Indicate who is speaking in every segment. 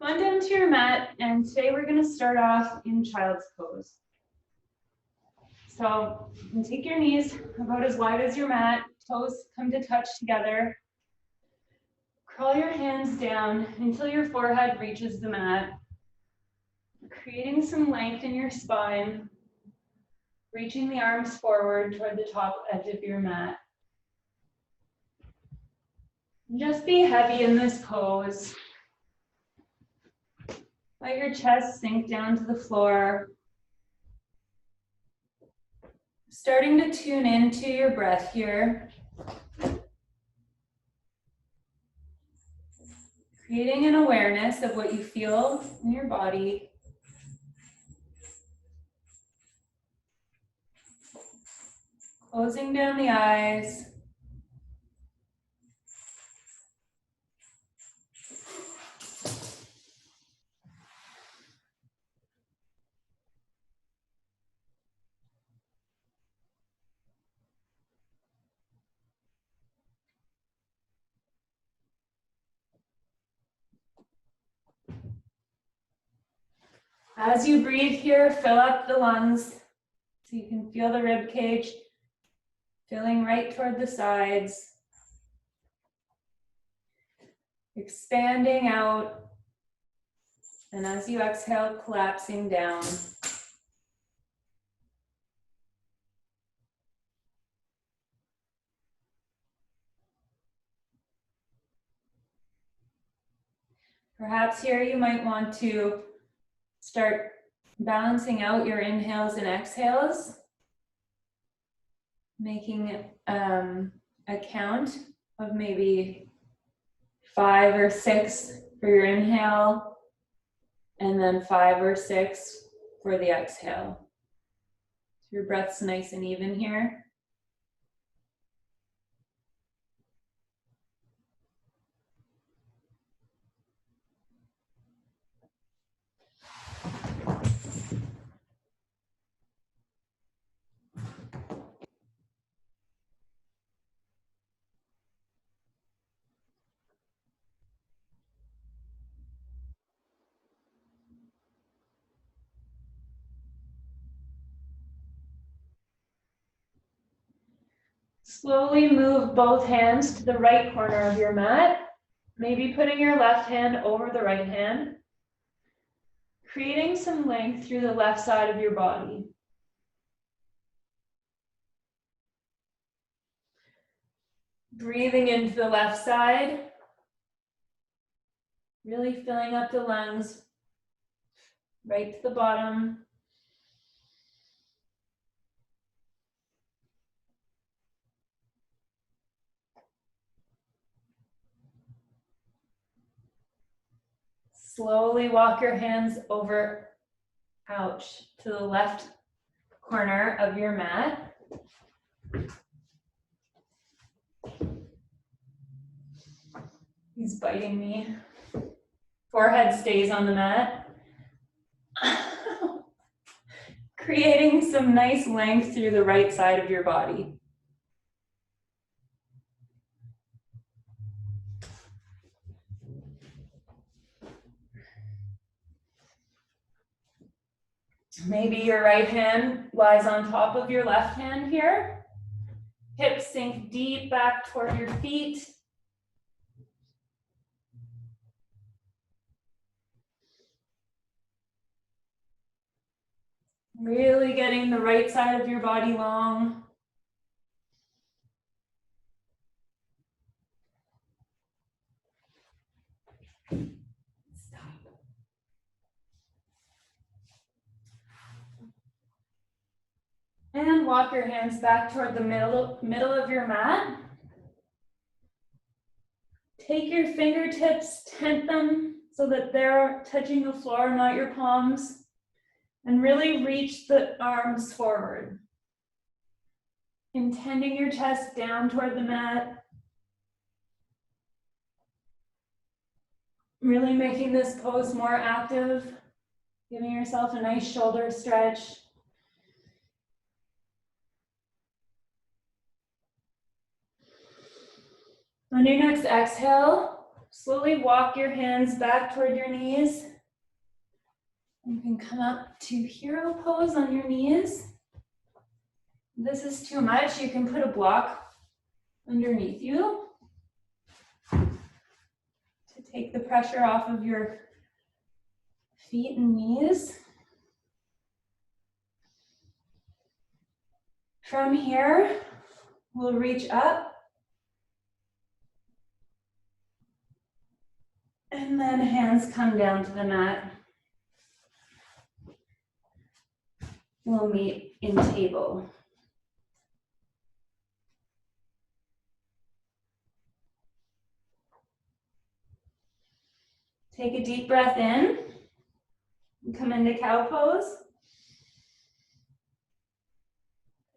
Speaker 1: Come on down to your mat, and today we're going to start off in child's pose. So you can take your knees about as wide as your mat, toes come to touch together. Crawl your hands down until your forehead reaches the mat, creating some length in your spine, reaching the arms forward toward the top edge of your mat. Just be heavy in this pose. Let your chest sink down to the floor. Starting to tune into your breath here. Creating an awareness of what you feel in your body. Closing down the eyes. As you breathe here, fill up the lungs so you can feel the rib cage filling right toward the sides. Expanding out, and as you exhale, collapsing down. Perhaps here you might want to start balancing out your inhales and exhales, making a count of maybe 5 or 6 for your inhale, and then 5 or 6 for the exhale. So your breath's nice and even here. Slowly move both hands to the right corner of your mat, maybe putting your left hand over the right hand, creating some length through the left side of your body. Breathing into the left side, really filling up the lungs, right to the bottom. Slowly walk your hands over, ouch, to the left corner of your mat. He's biting me. Forehead stays on the mat. Creating some nice length through the right side of your body. Maybe your right hand lies on top of your left hand here. Hips sink deep back toward your feet. Really getting the right side of your body long. Stop. And walk your hands back toward the middle of your mat. Take your fingertips, tent them so that they're touching the floor, not your palms. And really reach the arms forward. Intending your chest down toward the mat. Really making this pose more active. Giving yourself a nice shoulder stretch. On your next exhale, Slowly walk your hands back toward your knees. You can come up to hero pose on your knees. If this is too much, you can put a block underneath you to take the pressure off of your feet and knees. From here, we'll reach up and then hands come down to the mat. We'll meet in table. Take a deep breath in and come into cow pose.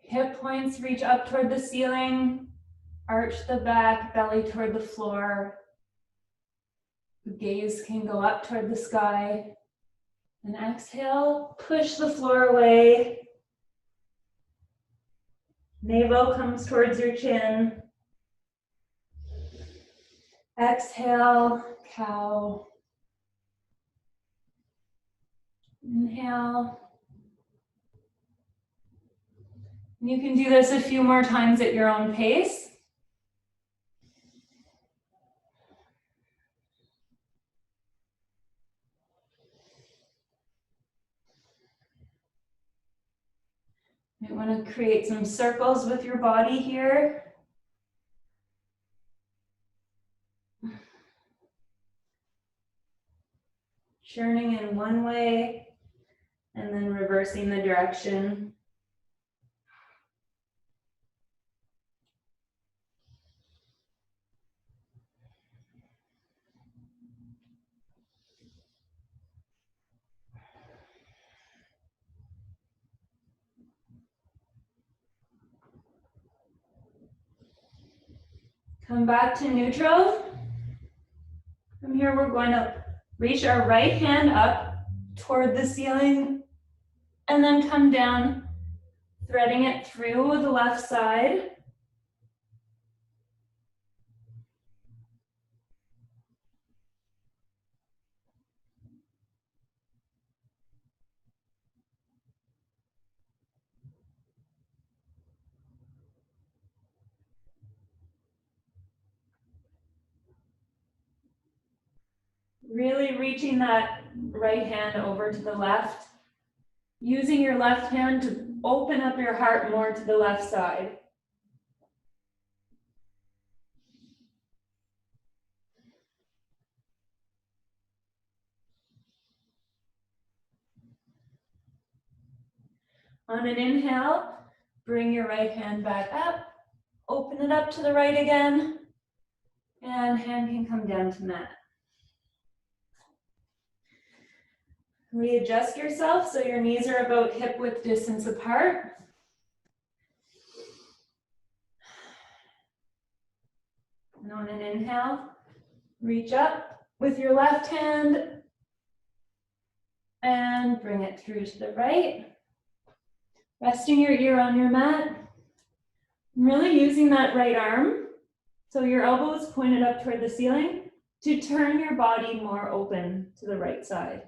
Speaker 1: Hip points reach up toward the ceiling, arch the back, belly toward the floor. The gaze can go up toward the sky. And exhale, push the floor away. Navel comes towards your chin. Exhale, cow. Inhale. You can do this a few more times at your own pace. You want to create some circles with your body here. Churning in one way and then reversing the direction. Come back to neutral. From here, we're going to reach our right hand up toward the ceiling and then come down, threading it through the left side. Really reaching that right hand over to the left, using your left hand to open up your heart more to the left side. On an inhale, bring your right hand back up, open it up to the right again, and hand can come down to mat. Readjust yourself so your knees are about hip width distance apart. And on an inhale, reach up with your left hand and bring it through to the right. Resting your ear on your mat. Really using that right arm, so your elbow is pointed up toward the ceiling, to turn your body more open to the right side.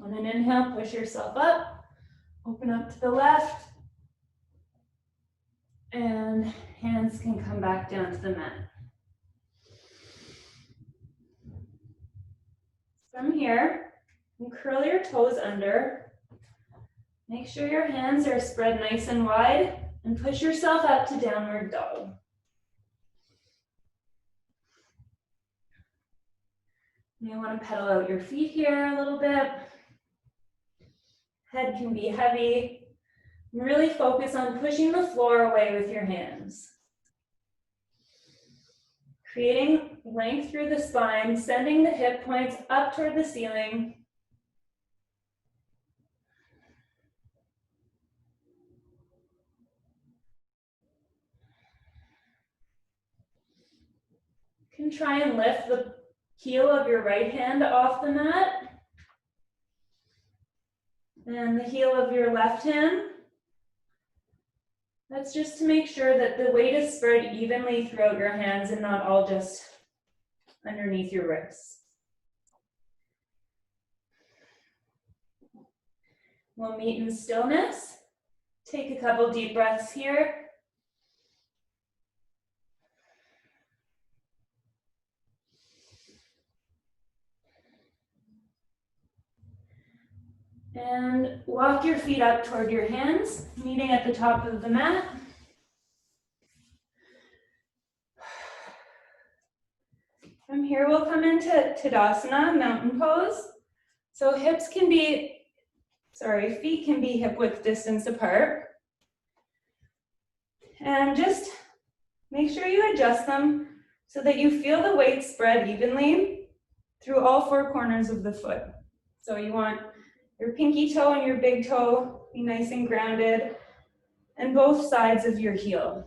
Speaker 1: On an inhale, push yourself up, open up to the left, and hands can come back down to the mat. From here, you curl your toes under. Make sure your hands are spread nice and wide, and push yourself up to downward dog. You may want to pedal out your feet here a little bit. Head can be heavy. Really focus on pushing the floor away with your hands. Creating length through the spine, sending the hip points up toward the ceiling. You can try and lift the heel of your right hand off the mat and the heel of your left hand. That's just to make sure that the weight is spread evenly throughout your hands and not all just underneath your wrists. We'll meet in stillness. Take a couple deep breaths here. And walk your feet up toward your hands, meeting at the top of the mat. From here, we'll come into Tadasana, mountain pose. So feet can be hip width distance apart. And just make sure you adjust them so that you feel the weight spread evenly through all four corners of the foot. So you want your pinky toe and your big toe be nice and grounded, and both sides of your heel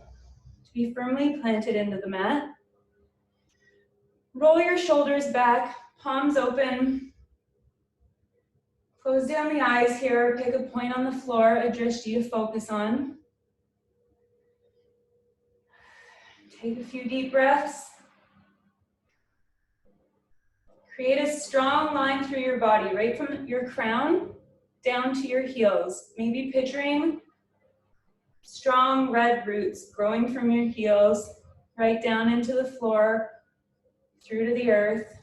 Speaker 1: to be firmly planted into the mat. Roll your shoulders back, palms open. Close down the eyes here, pick a point on the floor, a drishti to focus on. Take a few deep breaths. Create a strong line through your body, right from your crown down to your heels. Maybe picturing strong red roots growing from your heels right down into the floor, through to the earth,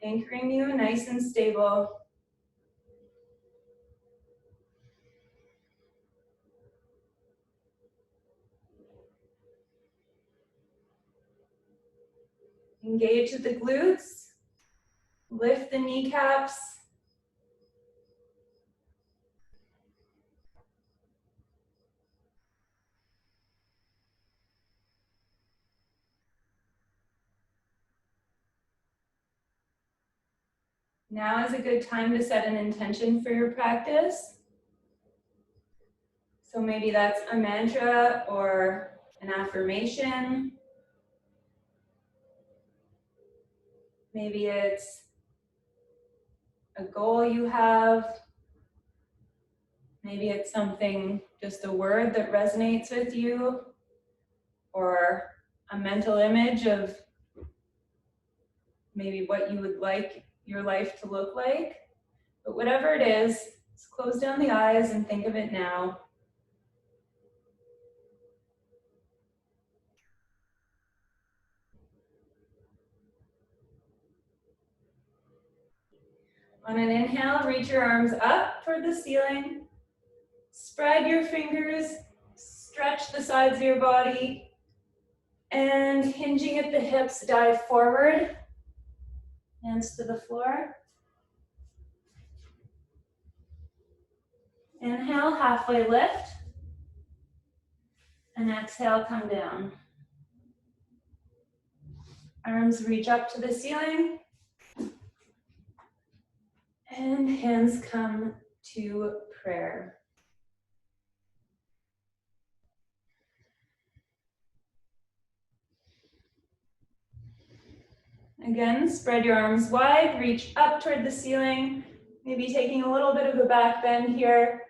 Speaker 1: anchoring you nice and stable. Engage the glutes, lift the kneecaps. Now is a good time to set an intention for your practice. So maybe that's a mantra or an affirmation. Maybe it's a goal you have. Maybe it's something, just a word that resonates with you, or a mental image of maybe what you would like your life to look like. But whatever it is, just close down the eyes and think of it now. On an inhale, reach your arms up toward the ceiling. Spread your fingers, stretch the sides of your body, and hinging at the hips, dive forward. Hands to the floor. Inhale, halfway lift. And exhale, come down. Arms reach up to the ceiling. And hands come to prayer. Again, spread your arms wide, reach up toward the ceiling, maybe taking a little bit of a back bend here.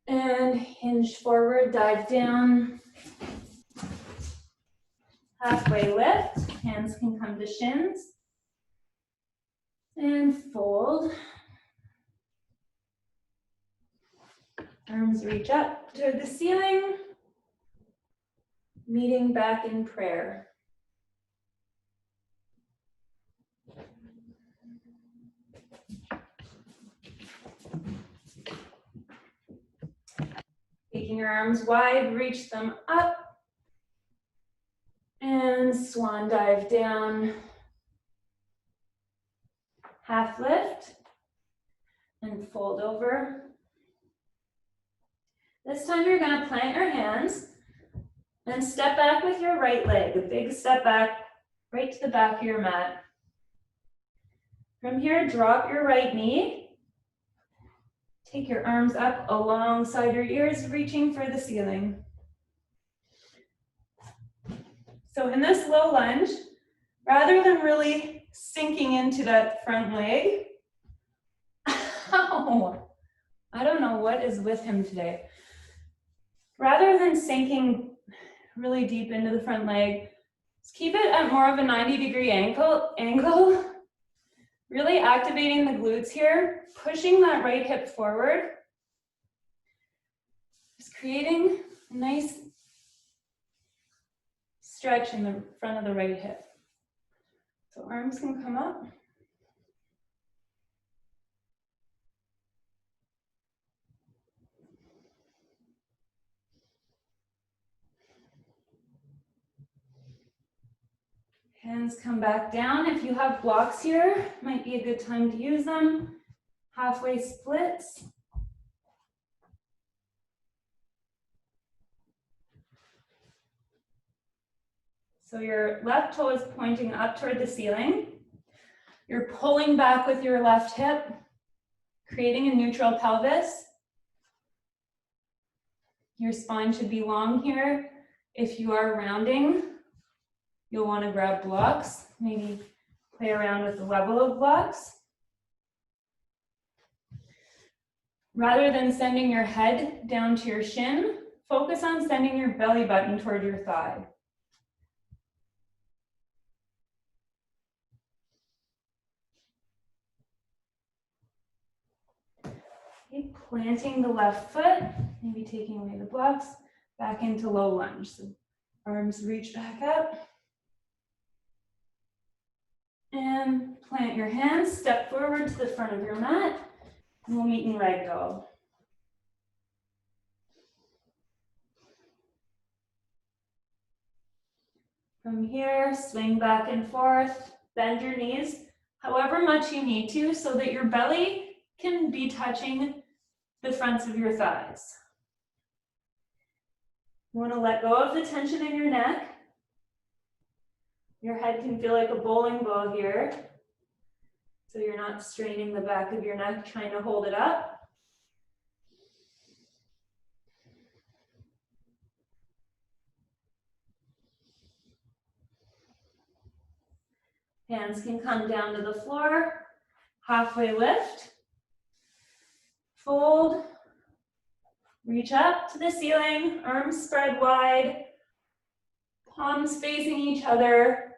Speaker 1: And hinge forward, dive down. Halfway lift, hands can come to shins. And fold. Arms reach up toward the ceiling, meeting back in prayer. Taking your arms wide, reach them up. And swan dive down. Half lift. And fold over. This time you're going to plant your hands Then step back with your right leg, a big step back, right to the back of your mat. From here, drop your right knee. Take your arms up alongside your ears, reaching for the ceiling. So in this low lunge, rather than really sinking into that front leg, ow, I don't know what is with him today. Rather than sinking really deep into the front leg, just keep it at more of a 90-degree angle, really activating the glutes here, pushing that right hip forward, just creating a nice stretch in the front of the right hip. So arms can come up. Hands come back down. If you have blocks here, might be a good time to use them. Halfway splits. So your left toe is pointing up toward the ceiling. You're pulling back with your left hip, creating a neutral pelvis. Your spine should be long here. If you are rounding, you'll want to grab blocks, maybe play around with the level of blocks. Rather than sending your head down to your shin, focus on sending your belly button toward your thigh. Okay, planting the left foot, maybe taking away the blocks, back into low lunge. So arms reach back up. And plant your hands, step forward to the front of your mat, and we'll meet in ragdoll. From here, swing back and forth, bend your knees however much you need to so that your belly can be touching the fronts of your thighs. You want to let go of the tension in your neck. Your head can feel like a bowling ball here, so you're not straining the back of your neck trying to hold it up. Hands can come down to the floor, halfway lift, fold, reach up to the ceiling, arms spread wide, palms facing each other.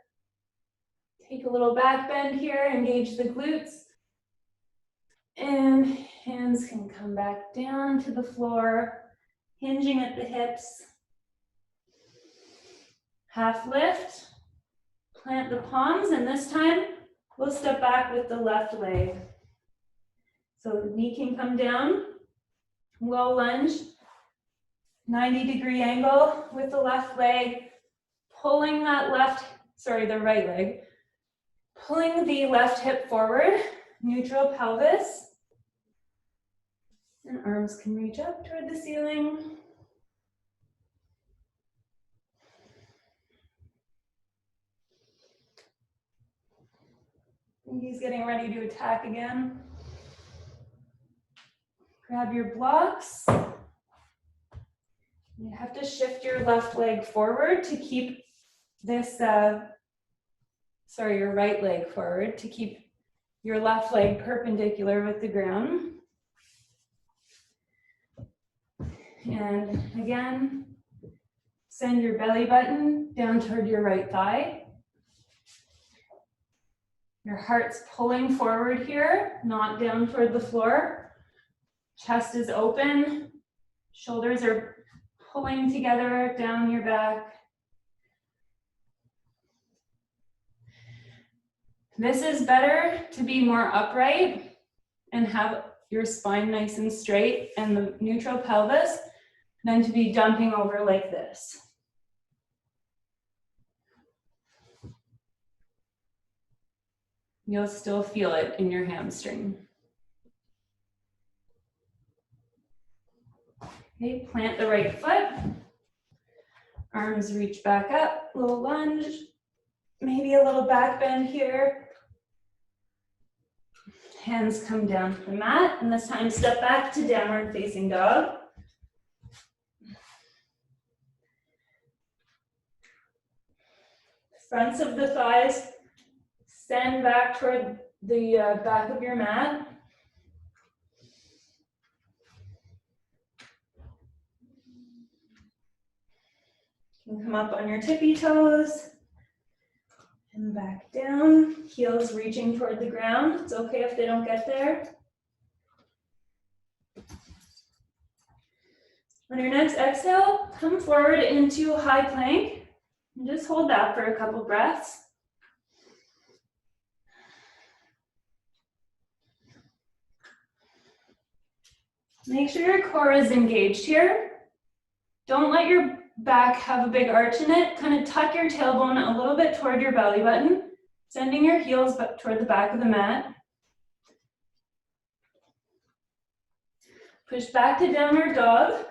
Speaker 1: Take a little back bend here, engage the glutes. And hands can come back down to the floor, hinging at the hips. Half lift, plant the palms, and this time we'll step back with the left leg. So the knee can come down, low lunge, 90-degree angle with the left leg, pulling that the right leg, pulling the left hip forward, neutral pelvis, and arms can reach up toward the ceiling. And he's getting ready to attack again. Grab your blocks. You have to shift your left leg forward to keep this, your right leg forward to keep your left leg perpendicular with the ground. And again, send your belly button down toward your right thigh. Your heart's pulling forward here, not down toward the floor. Chest is open, shoulders are pulling together down your back. This is better to be more upright and have your spine nice and straight and the neutral pelvis than to be dumping over like this. You'll still feel it in your hamstring. Okay, plant the right foot. Arms reach back up, little lunge, maybe a little back bend here. Hands come down to the mat, and this time step back to downward facing dog. Fronts of the thighs stand back toward the back of your mat. You can come up on your tippy toes and back down, heels reaching toward the ground. It's okay if they don't get there. On your next exhale, come forward into high plank and just hold that for a couple breaths. Make sure your core is engaged here. Don't let your back have a big arch in it. Kind of tuck your tailbone a little bit toward your belly button, sending your heels toward the back of the mat. Push back to downward dog.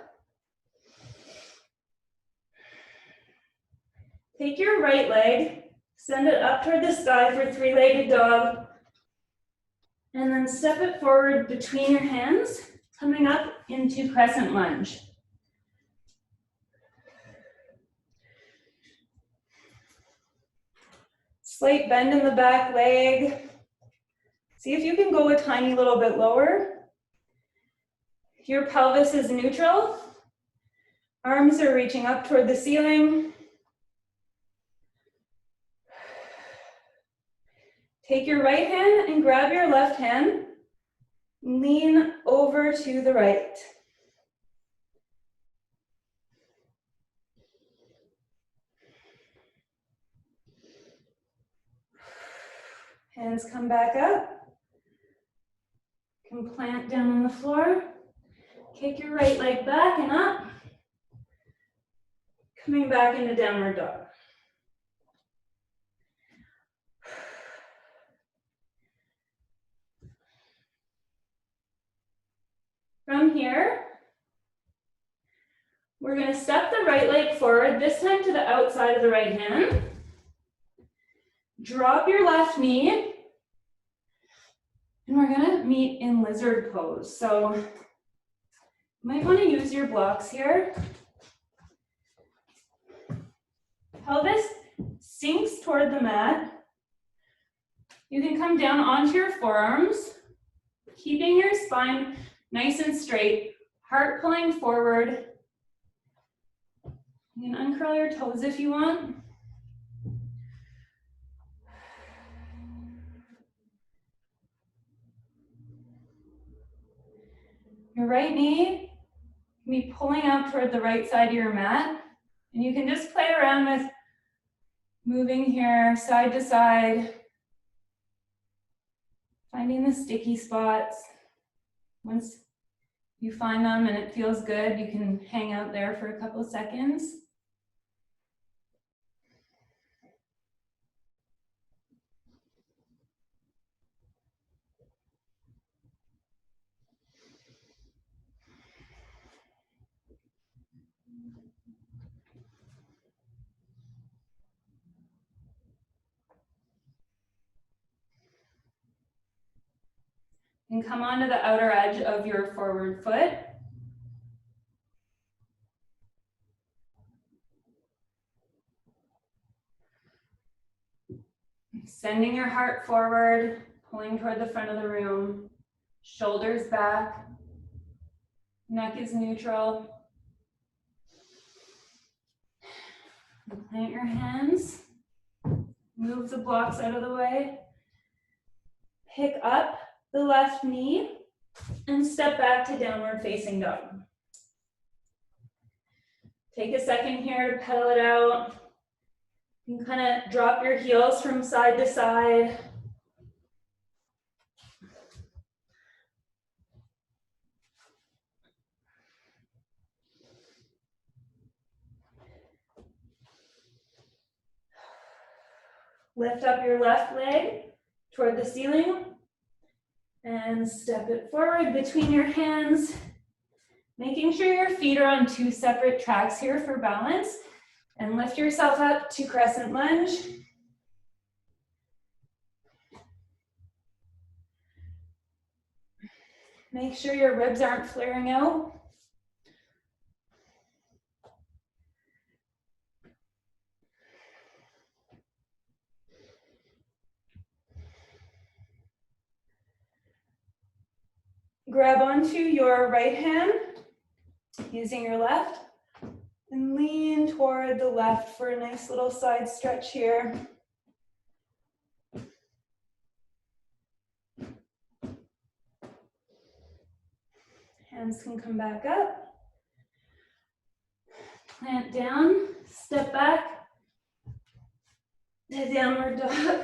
Speaker 1: Take your right leg, send it up toward the sky for three-legged dog, and then step it forward between your hands, coming up into crescent lunge. Slight bend in the back leg. See if you can go a tiny little bit lower. Your pelvis is neutral. Arms are reaching up toward the ceiling. Take your right hand and grab your left hand. Lean over to the right. Hands come back up. You can plant down on the floor. Kick your right leg back and up. Coming back into downward dog. From here, we're going to step the right leg forward, this time to the outside of the right hand. Drop your left knee, and we're going to meet in lizard pose. So you might want to use your blocks here. Pelvis sinks toward the mat. You can come down onto your forearms, keeping your spine nice and straight, heart pulling forward. You can uncurl your toes if you want. Your right knee can be pulling out toward the right side of your mat. And you can just play around with moving here side to side, finding the sticky spots. Once you find them and it feels good, you can hang out there for a couple of seconds. And come onto the outer edge of your forward foot. Sending your heart forward, pulling toward the front of the room. Shoulders back. Neck is neutral. Plant your hands. Move the blocks out of the way. Pick up the left knee and step back to downward facing dog. Take a second here to pedal it out. You can kind of drop your heels from side to side. Lift up your left leg toward the ceiling and step it forward between your hands, making sure your feet are on two separate tracks here for balance. And lift yourself up to crescent lunge. Make sure your ribs aren't flaring out. Grab onto your right hand using your left and lean toward the left for a nice little side stretch here. Hands can come back up. Plant down, step back to downward dog.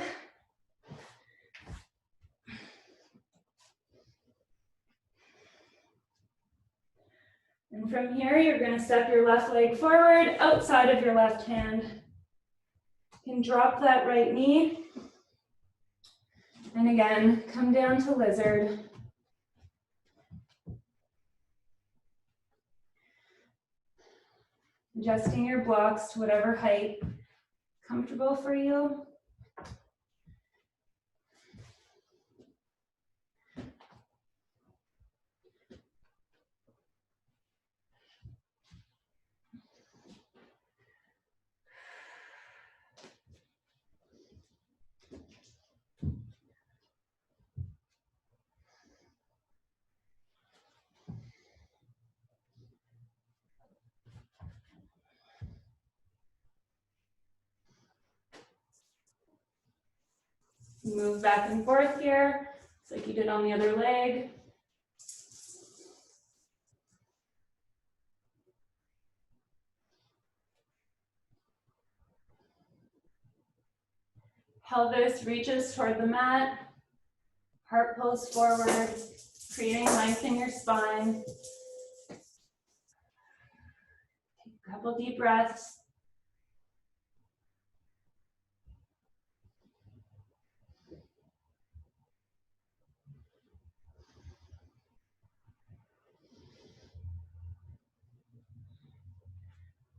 Speaker 1: And from here, you're going to step your left leg forward outside of your left hand. You can drop that right knee. And again, come down to lizard. Adjusting your blocks to whatever height is comfortable for you. Move back and forth here, just like you did on the other leg. Pelvis reaches toward the mat. Heart pulls forward, creating length in your spine. Take a couple deep breaths.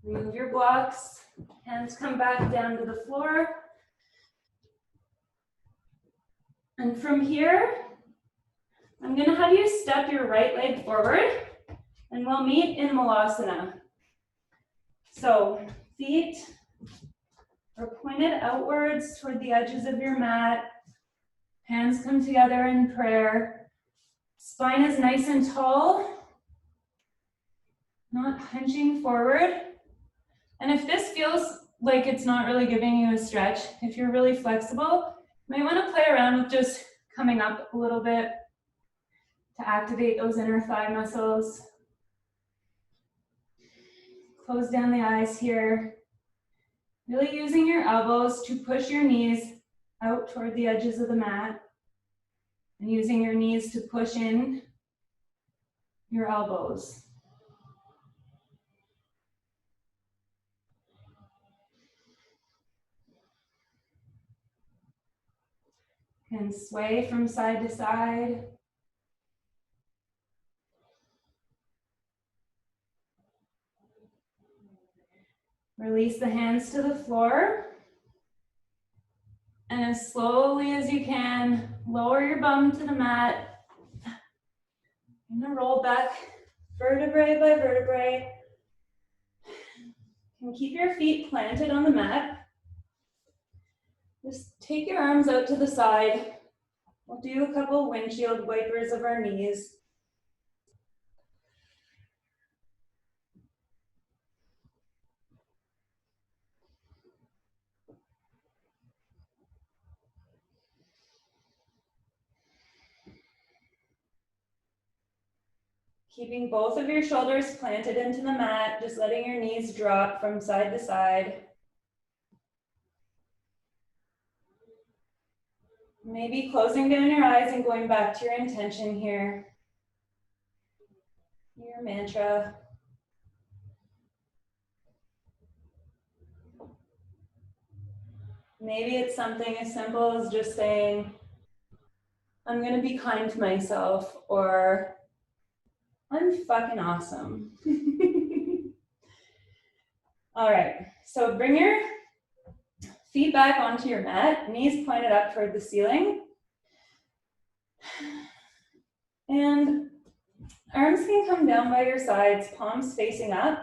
Speaker 1: Remove your blocks. Hands come back down to the floor. And from here, I'm going to have you step your right leg forward, and we'll meet in Malasana. So feet are pointed outwards toward the edges of your mat. Hands come together in prayer. Spine is nice and tall, not hunching forward. And if this feels like it's not really giving you a stretch, if you're really flexible, you might want to play around with just coming up a little bit to activate those inner thigh muscles. Close down the eyes here. Really using your elbows to push your knees out toward the edges of the mat, and using your knees to push in your elbows. And sway from side to side. Release the hands to the floor. And as slowly as you can, lower your bum to the mat. I'm gonna roll back vertebrae by vertebrae. And keep your feet planted on the mat. Just take your arms out to the side. We'll do a couple windshield wipers of our knees. Keeping both of your shoulders planted into the mat, just letting your knees drop from side to side. Maybe closing down your eyes and going back to your intention here. Your mantra. Maybe it's something as simple as just saying, I'm gonna be kind to myself, or I'm fucking awesome. All right, so bring your feet back onto your mat, knees pointed up toward the ceiling. And arms can come down by your sides, palms facing up.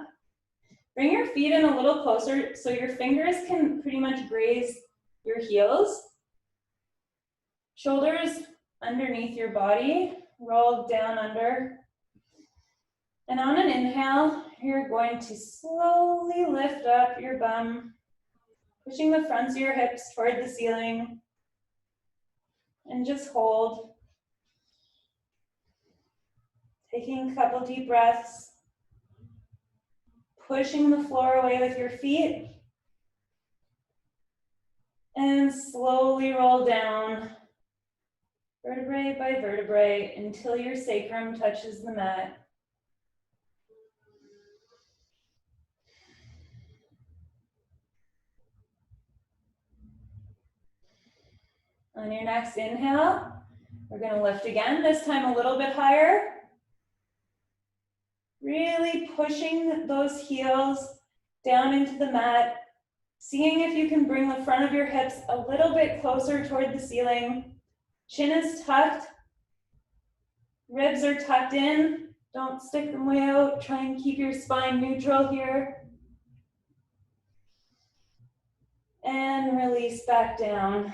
Speaker 1: Bring your feet in a little closer so your fingers can pretty much graze your heels. Shoulders underneath your body, rolled down under. And on an inhale, you're going to slowly lift up your bum, pushing the fronts of your hips toward the ceiling. And just hold. Taking a couple deep breaths. Pushing the floor away with your feet. And slowly roll down, vertebrae by vertebrae, until your sacrum touches the mat. On your next inhale, we're going to lift again, this time a little bit higher. Really pushing those heels down into the mat, seeing if you can bring the front of your hips a little bit closer toward the ceiling. Chin is tucked, ribs are tucked in. Don't stick them way out. Try and keep your spine neutral here. And release back down.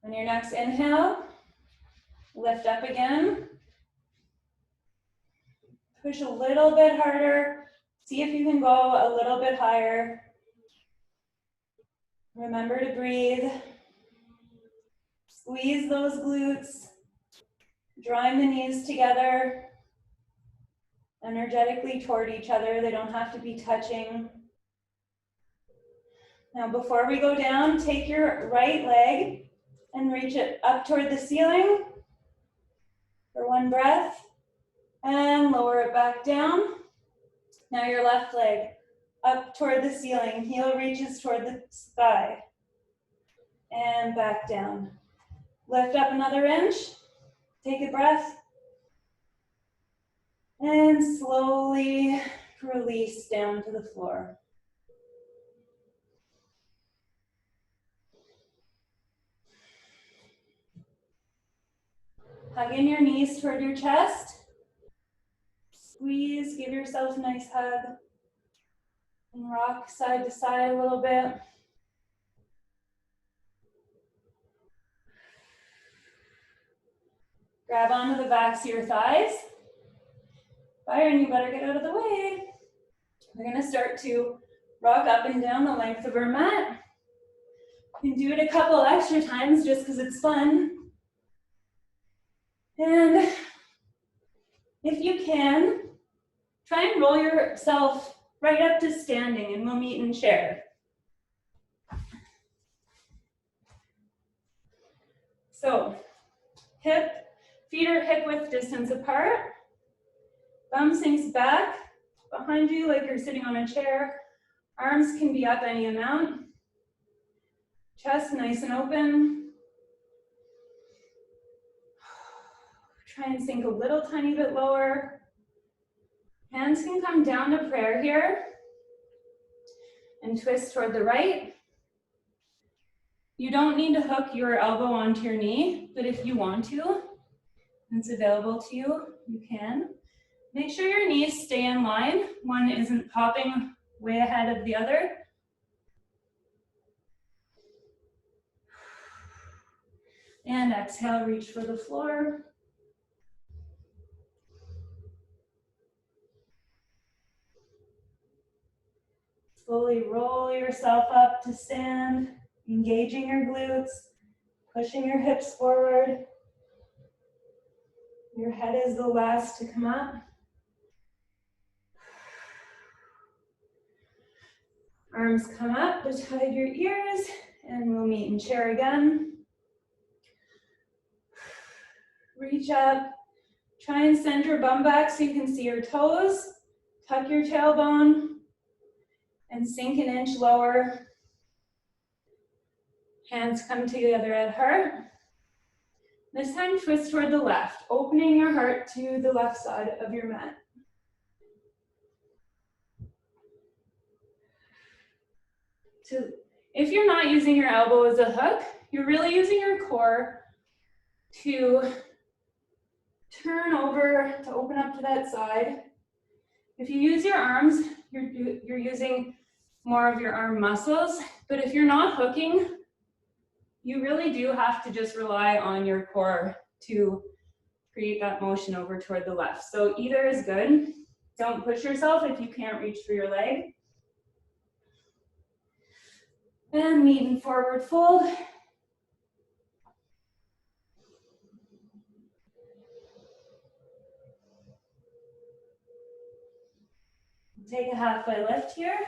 Speaker 1: On your next inhale, lift up again. Push a little bit harder. See if you can go a little bit higher. Remember to breathe. Squeeze those glutes. Drawing the knees together energetically toward each other. They don't have to be touching. Now, before we go down, take your right leg and reach it up toward the ceiling for one breath. And lower it back down. Now your left leg up toward the ceiling. Heel reaches toward the sky. And back down. Lift up another inch. Take a breath. And slowly release down to the floor. Hug in your knees toward your chest. Squeeze, give yourself a nice hug. And rock side to side a little bit. Grab onto the backs of your thighs. Byron, you better get out of the way. We're gonna start to rock up and down the length of our mat. You can do it a couple extra times just because it's fun. And if you can, try and roll yourself right up to standing and we'll meet and share. So, feet are hip width distance apart. Bum sinks back behind you like you're sitting on a chair. Arms can be up any amount. Chest nice and open. Try and sink a little tiny bit lower. Hands can come down to prayer here. And twist toward the right. You don't need to hook your elbow onto your knee, but if you want to, and it's available to you, you can. Make sure your knees stay in line. One isn't popping way ahead of the other. And exhale, reach for the floor. Slowly roll yourself up to stand, engaging your glutes, pushing your hips forward. Your head is the last to come up. Arms come up beside your ears, and we'll meet and share again. Reach up. Try and send your bum back so you can see your toes. Tuck your tailbone and sink an inch lower. Hands come together at heart. This time twist toward the left, opening your heart to the left side of your mat. If you're not using your elbow as a hook, you're really using your core to turn over, to open up to that side. If you use your arms, you're using more of your arm muscles, but if you're not hooking, you really do have to just rely on your core to create that motion over toward the left. So either is good. Don't push yourself if you can't reach for your leg. And meet in forward fold. Take a halfway lift here.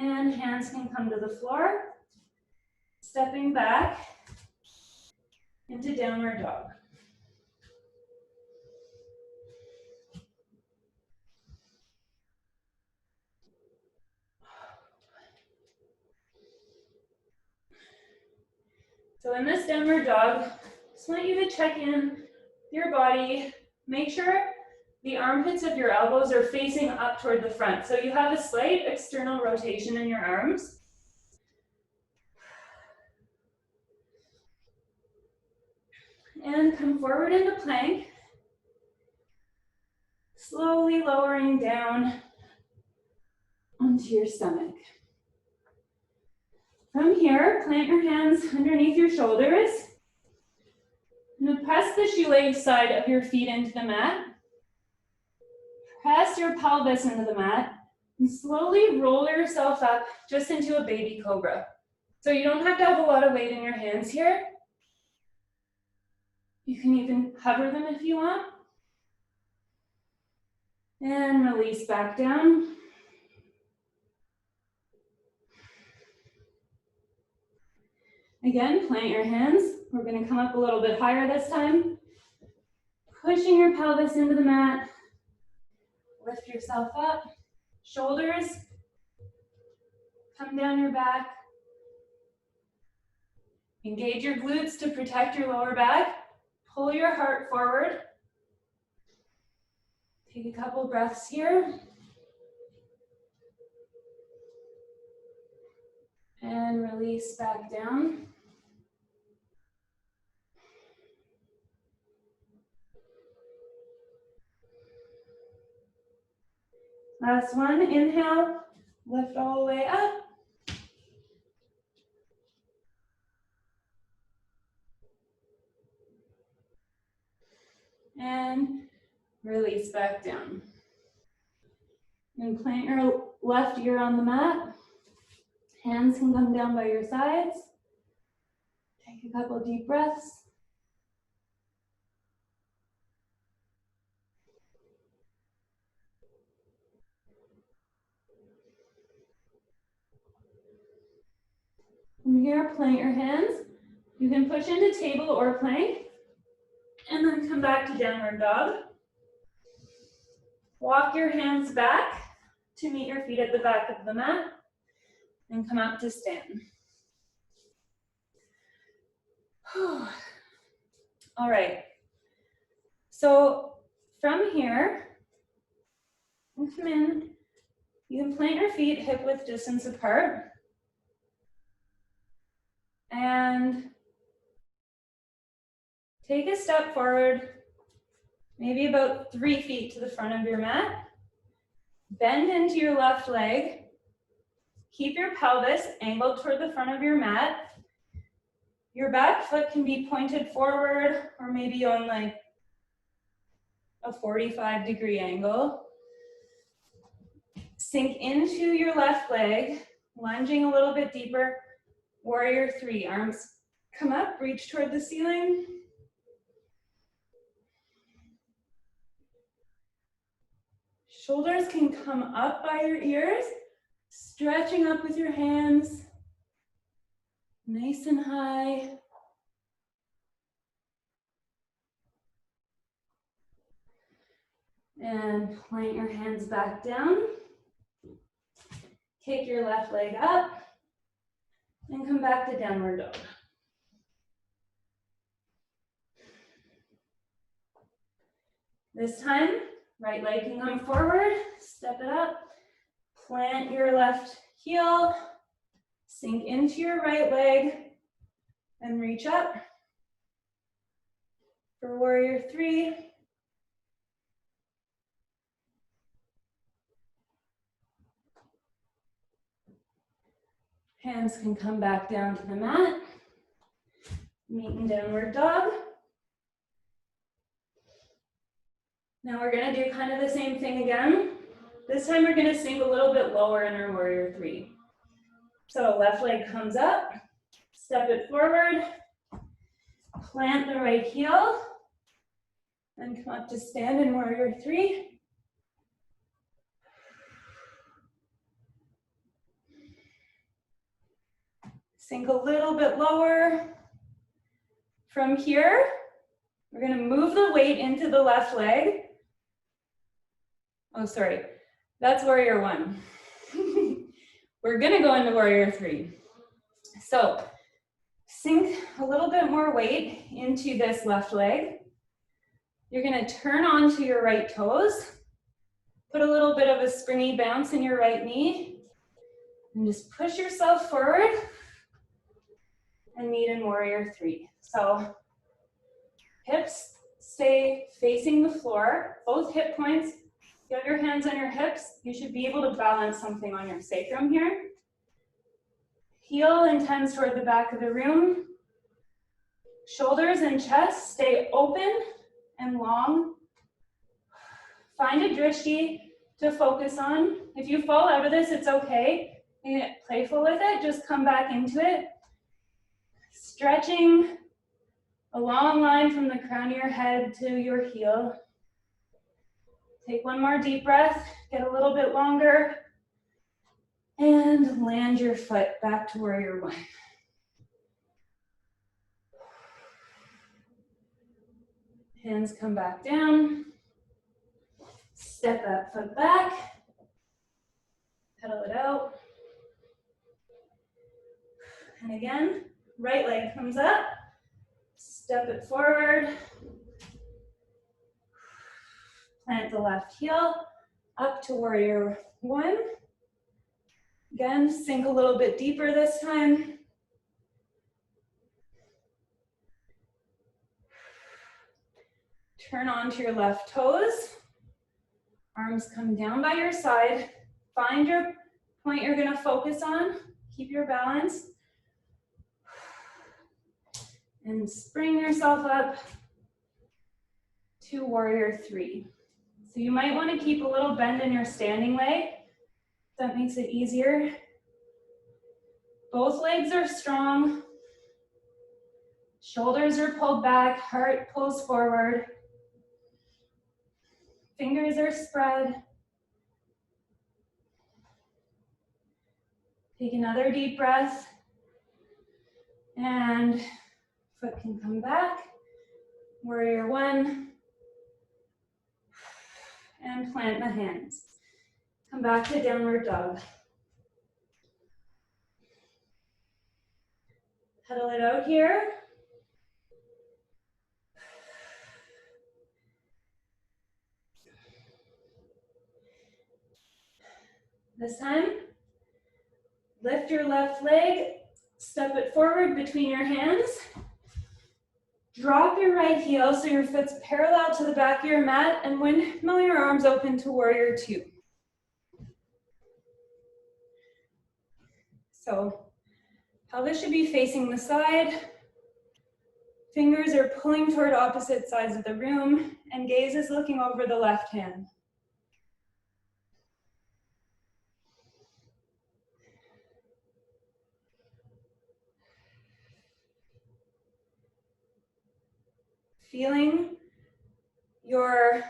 Speaker 1: And hands can come to the floor. Stepping back into downward dog. So in this downward dog, just want you to check in your body. Make sure the armpits of your elbows are facing up toward the front. So you have a slight external rotation in your arms. And come forward into plank. Slowly lowering down onto your stomach. From here, plant your hands underneath your shoulders. And press the shoelace side of your feet into the mat. Press your pelvis into the mat. And slowly roll yourself up just into a baby cobra. So you don't have to have a lot of weight in your hands here. You can even hover them if you want. And release back down. Again, plant your hands. We're going to come up a little bit higher this time. Pushing your pelvis into the mat. Lift yourself up. Shoulders come down your back. Engage your glutes to protect your lower back. Pull your heart forward. Take a couple breaths here. And release back down. Last one, inhale, lift all the way up. And release back down. And plant your left ear on the mat. Hands can come down by your sides. Take a couple deep breaths. From here, plant your hands. You can push into table or plank, and then come back to downward dog. Walk your hands back to meet your feet at the back of the mat, and come up to stand. All right, so from here, you come in, you can plant your feet hip width distance apart, and take a step forward, maybe about 3 feet to the front of your mat. Bend into your left leg. Keep your pelvis angled toward the front of your mat. Your back foot can be pointed forward or maybe on like a 45-degree angle. Sink into your left leg, lunging a little bit deeper. Warrior 3, arms come up, reach toward the ceiling. Shoulders can come up by your ears, stretching up with your hands, nice and high. And plant your hands back down. Take your left leg up and come back to downward dog. This time, right leg can come forward, step it up, plant your left heel, sink into your right leg, and reach up. For warrior 3. Hands can come back down to the mat. Meet in downward dog. Now we're gonna do kind of the same thing again. This time we're gonna sink a little bit lower in our warrior 3. So left leg comes up, step it forward, plant the right heel, and come up to stand in warrior 3. Sink a little bit lower. From here, we're gonna move the weight into the left leg. Oh, sorry, that's warrior 1. We're gonna go into warrior 3. So, sink a little bit more weight into this left leg. You're gonna turn onto your right toes, put a little bit of a springy bounce in your right knee, and just push yourself forward and meet in warrior 3. So, hips stay facing the floor, both hip points. You have your hands on your hips. You should be able to balance something on your sacrum here. Heel intends toward the back of the room. Shoulders and chest stay open and long. Find a drishti to focus on. If you fall out of this, it's okay. You get playful with it, just come back into it. Stretching a long line from the crown of your head to your heel. Take one more deep breath, get a little bit longer, and land your foot back to warrior 1. Hands come back down. Step that foot back. Pedal it out. And again, right leg comes up. Step it forward. Plant the left heel up to warrior 1. Again, sink a little bit deeper this time. Turn onto your left toes. Arms come down by your side. Find your point you're gonna focus on. Keep your balance. And spring yourself up to warrior 3. So you might want to keep a little bend in your standing leg. That makes it easier. Both legs are strong. Shoulders are pulled back, heart pulls forward. Fingers are spread. Take another deep breath. And foot can come back. Warrior 1. And plant the hands. Come back to downward dog. Pedal it out here. This time, lift your left leg, step it forward between your hands. Drop your right heel so your foot's parallel to the back of your mat, and windmill your arms open to warrior 2. So, pelvis should be facing the side. Fingers are pulling toward opposite sides of the room, and gaze is looking over the left hand. Feeling your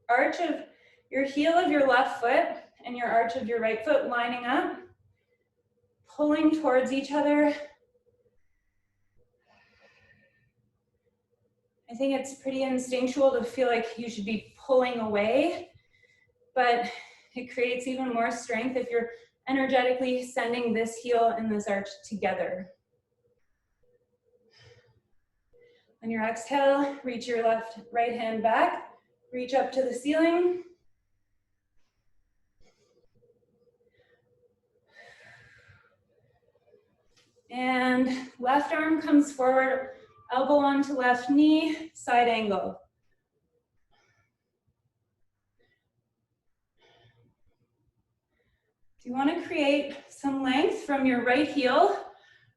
Speaker 1: arch of your heel of your left foot and your arch of your right foot lining up, pulling towards each other. I think it's pretty instinctual to feel like you should be pulling away, but it creates even more strength if you're energetically sending this heel and this arch together. On your exhale, reach your right hand back, reach up to the ceiling. And left arm comes forward, elbow onto left knee, side angle. You want to create some length from your right heel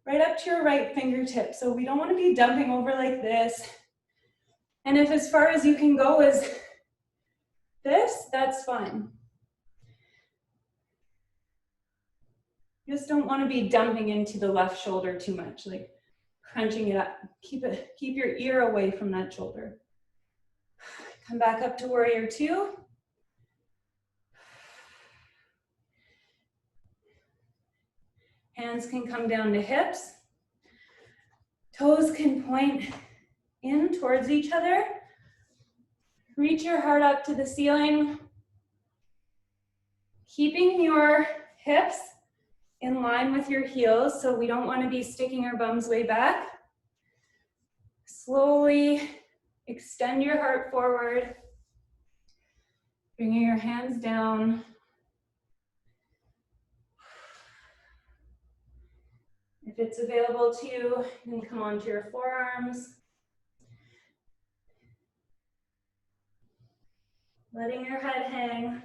Speaker 1: right up to your right fingertip. So we don't want to be dumping over like this. And if as far as you can go is this, that's fine. You just don't want to be dumping into the left shoulder too much, like crunching it up. Keep your ear away from that shoulder. Come back up to warrior two. Hands can come down to hips. Toes can point in towards each other. Reach your heart up to the ceiling. Keeping your hips in line with your heels, so we don't want to be sticking our bums way back. Slowly extend your heart forward. Bringing your hands down. If it's available to you, you can come onto your forearms. Letting your head hang.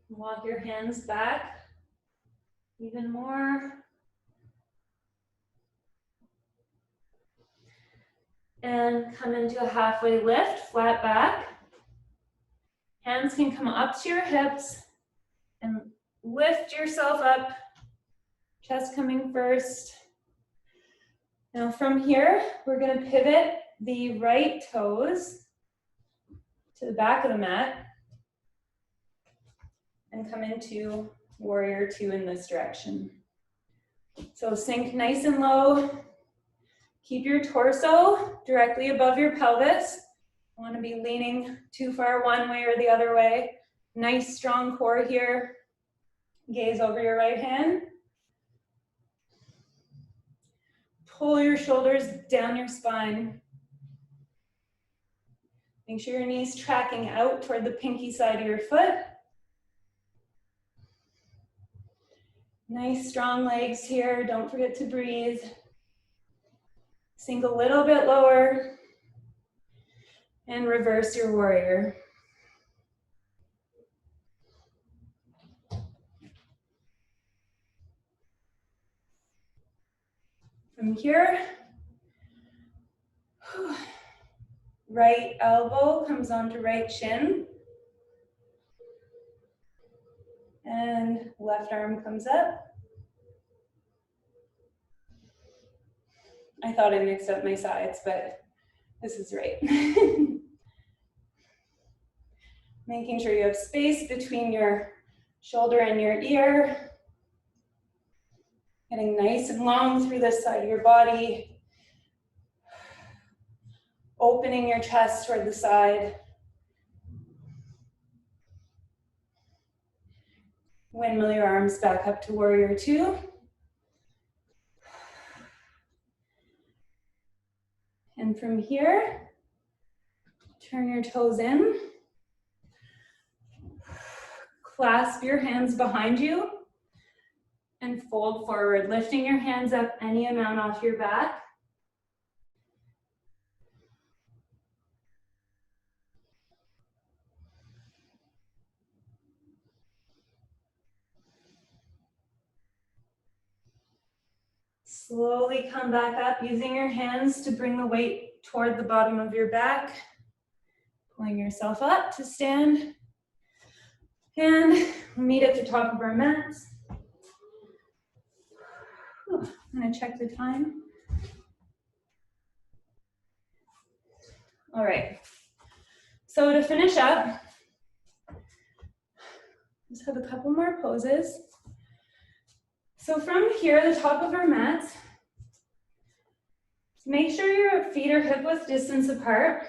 Speaker 1: Walk your hands back even more. And come into a halfway lift, flat back. Hands can come up to your hips and lift yourself up, chest coming first. Now from here, we're going to pivot the right toes to the back of the mat and come into warrior two in this direction. So sink nice and low. Keep your torso directly above your pelvis. You want to be leaning too far one way or the other way. Nice strong core here. Gaze over your right hand. Pull your shoulders down your spine. Make sure your knees tracking out toward the pinky side of your foot. Nice strong legs here. Don't forget to breathe. Sink a little bit lower. And reverse your warrior. From here, right elbow comes onto right shin. And left arm comes up. I thought I mixed up my sides, but this is right. Making sure you have space between your shoulder and your ear. Getting nice and long through this side of your body. Opening your chest toward the side. Windmill your arms back up to warrior two. And from here, turn your toes in. Clasp your hands behind you and fold forward, lifting your hands up any amount off your back. Slowly come back up, using your hands to bring the weight toward the bottom of your back. Pulling yourself up to stand. And meet at the top of our mats. I'm gonna check the time. All right, so to finish up, Just have a couple more poses. So from here, the top of our mats, make sure your feet are hip-width distance apart.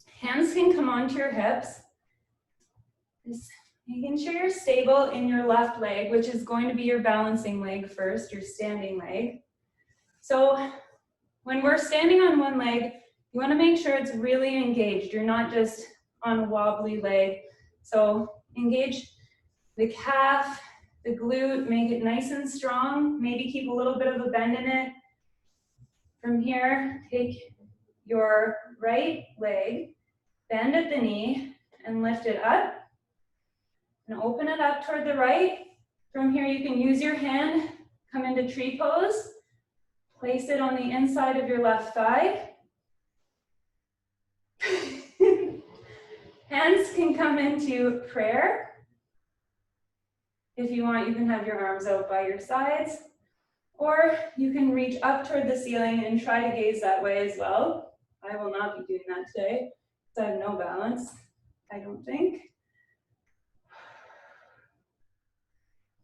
Speaker 1: Hands can come onto your hips. Just making sure you're stable in your left leg, which is going to be your balancing leg first, your standing leg. So when we're standing on one leg, you want to make sure it's really engaged. You're not just on a wobbly leg. So engage the calf, the glute, make it nice and strong. Maybe keep a little bit of a bend in it. From here, take your right leg, bend at the knee, and lift it up. And open it up toward the right. From here, you can use your hand, come into tree pose. Place it on the inside of your left thigh. Hands can come into prayer. If you want, you can have your arms out by your sides, or you can reach up toward the ceiling and try to gaze that way as well. I will not be doing that today, because I have no balance, I don't think.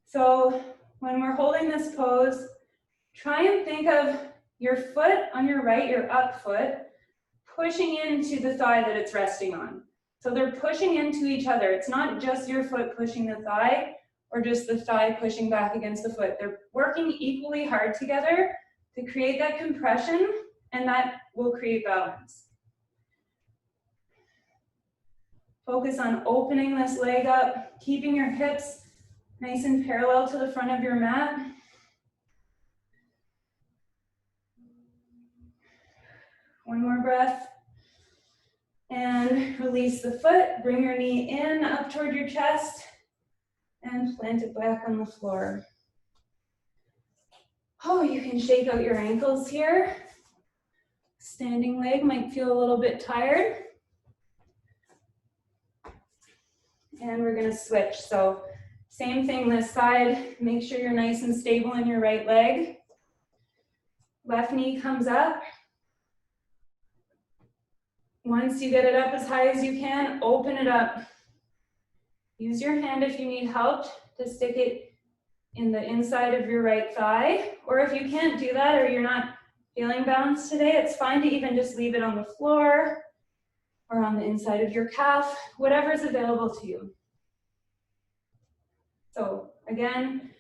Speaker 1: So when we're holding this pose, try and think of your foot on your right, your up foot, pushing into the thigh that it's resting on. So they're pushing into each other. It's not just your foot pushing the thigh or just the thigh pushing back against the foot. They're working equally hard together to create that compression, and that will create balance. Focus on opening this leg up, keeping your hips nice and parallel to the front of your mat. One more breath. And release the foot, bring your knee in up toward your chest, and plant it back on the floor. Oh, you can shake out your ankles here. Standing leg might feel a little bit tired. And we're gonna switch. So same thing this side. Make sure you're nice and stable in your right leg. Left knee comes up. Once you get it up as high as you can, open it up. Use your hand if you need help to stick it in the inside of your right thigh. Or if you can't do that or you're not feeling balanced today, it's fine to even just leave it on the floor or on the inside of your calf, whatever is available to you. So again,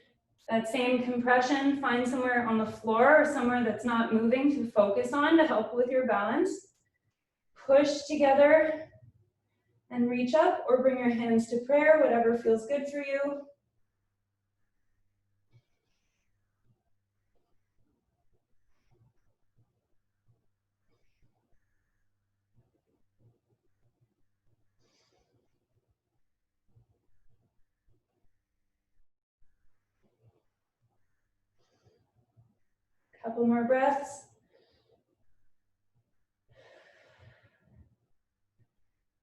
Speaker 1: that same compression, find somewhere on the floor or somewhere that's not moving to focus on to help with your balance. Push together and reach up, or bring your hands to prayer, whatever feels good for you. Couple more breaths.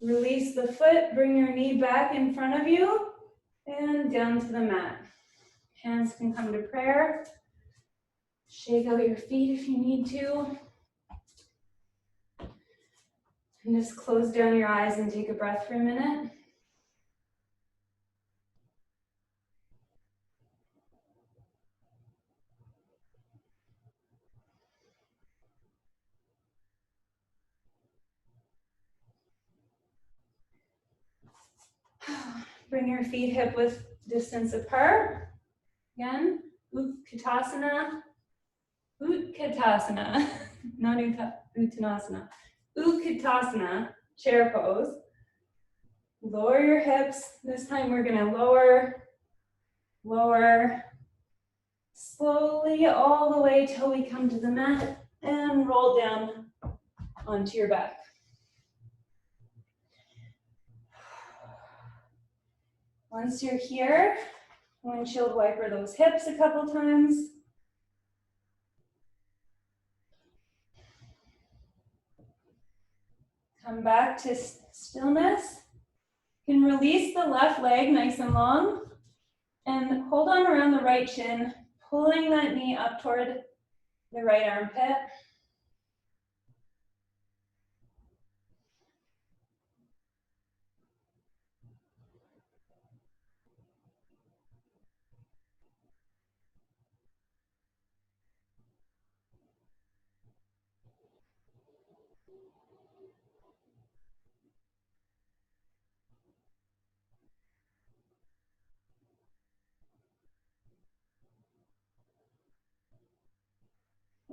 Speaker 1: Release the foot, bring your knee back in front of you and down to the mat. Hands can come to prayer. Shake out your feet if you need to. And just close down your eyes and take a breath for a minute. Bring your feet hip width distance apart. Again, Utkatasana, Utkatasana, not Uttanasana. Utkatasana, chair pose. Lower your hips. This time we're gonna lower, lower, slowly all the way till we come to the mat and roll down onto your back. Once you're here, windshield wiper those hips a couple times. Come back to stillness. You can release the left leg nice and long and hold on around the right shin, pulling that knee up toward the right armpit.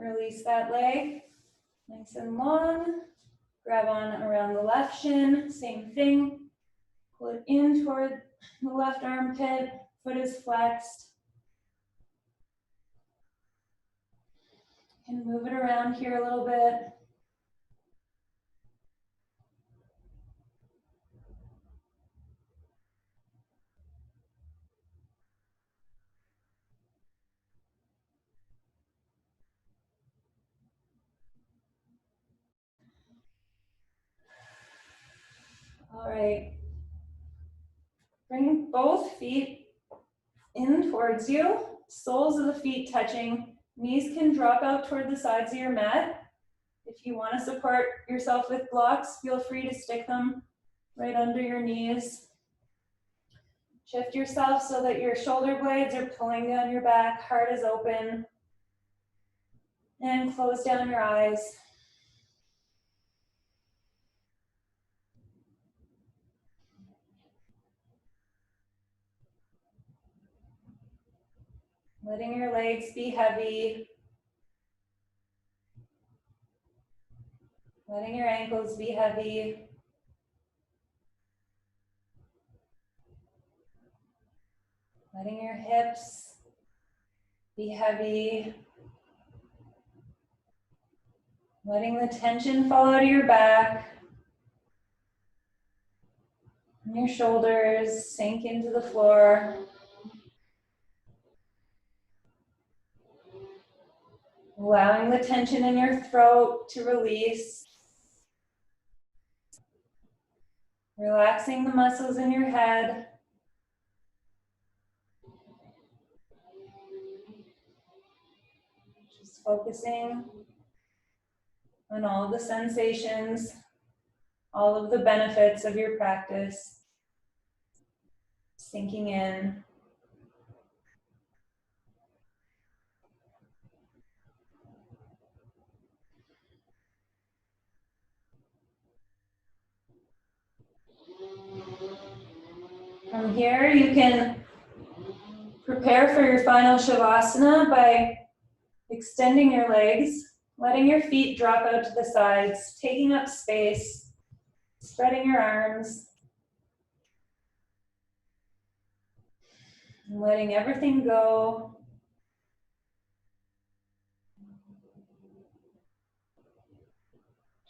Speaker 1: Release that leg, nice and long. Grab on around the left shin, same thing. Pull it in toward the left armpit, foot is flexed. And move it around here a little bit. All right. Bring both feet in towards you, soles of the feet touching. Knees can drop out toward the sides of your mat. If you want to support yourself with blocks, feel free to stick them right under your knees. Shift yourself so that your shoulder blades are pulling down your back, heart is open. And close down your eyes. Letting your legs be heavy. Letting your ankles be heavy. Letting your hips be heavy. Letting the tension fall out of your back. And your shoulders sink into the floor. Allowing the tension in your throat to release. Relaxing the muscles in your head. Just focusing on all of the sensations, all of the benefits of your practice, sinking in. From here, you can prepare for your final Shavasana by extending your legs, letting your feet drop out to the sides, taking up space, spreading your arms, and letting everything go.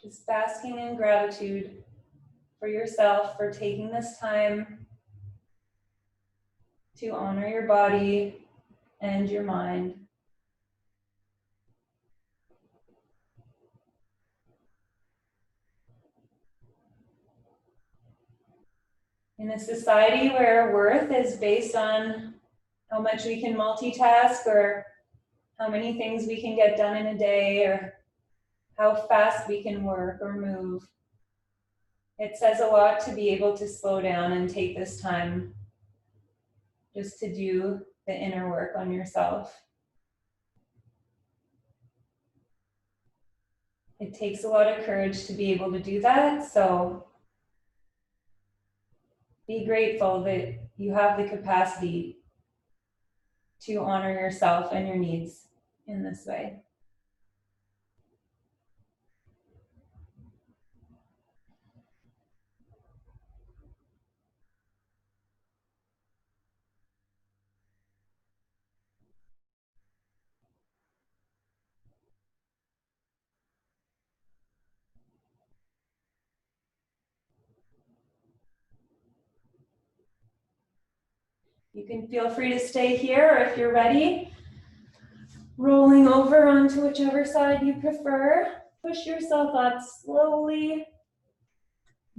Speaker 1: Just basking in gratitude for yourself for taking this time to honor your body and your mind. In a society where worth is based on how much we can multitask or how many things we can get done in a day or how fast we can work or move, it says a lot to be able to slow down and take this time just to do the inner work on yourself. It takes a lot of courage to be able to do that, so be grateful that you have the capacity to honor yourself and your needs in this way. You can feel free to stay here, or if you're ready, rolling over onto whichever side you prefer. Push yourself up slowly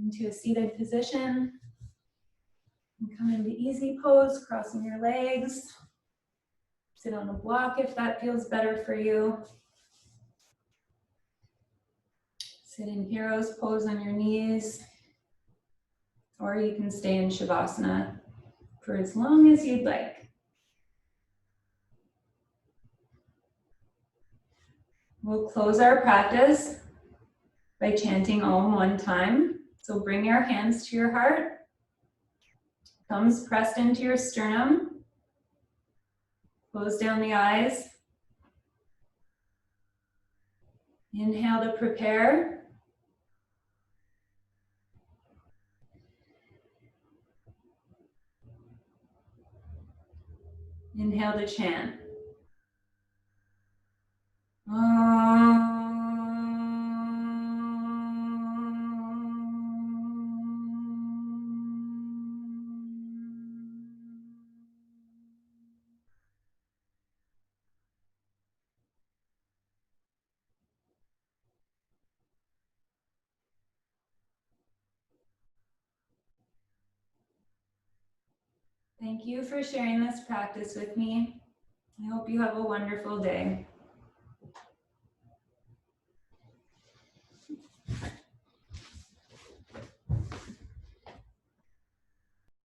Speaker 1: into a seated position. And come into easy pose, crossing your legs. Sit on a block if that feels better for you. Sit in hero's pose on your knees. Or you can stay in Shavasana for as long as you'd like. We'll close our practice by chanting Om one time. So bring your hands to your heart, thumbs pressed into your sternum, close down the eyes. Inhale to prepare. Inhale to chant. Thank you for sharing this practice with me. I hope you have a wonderful day.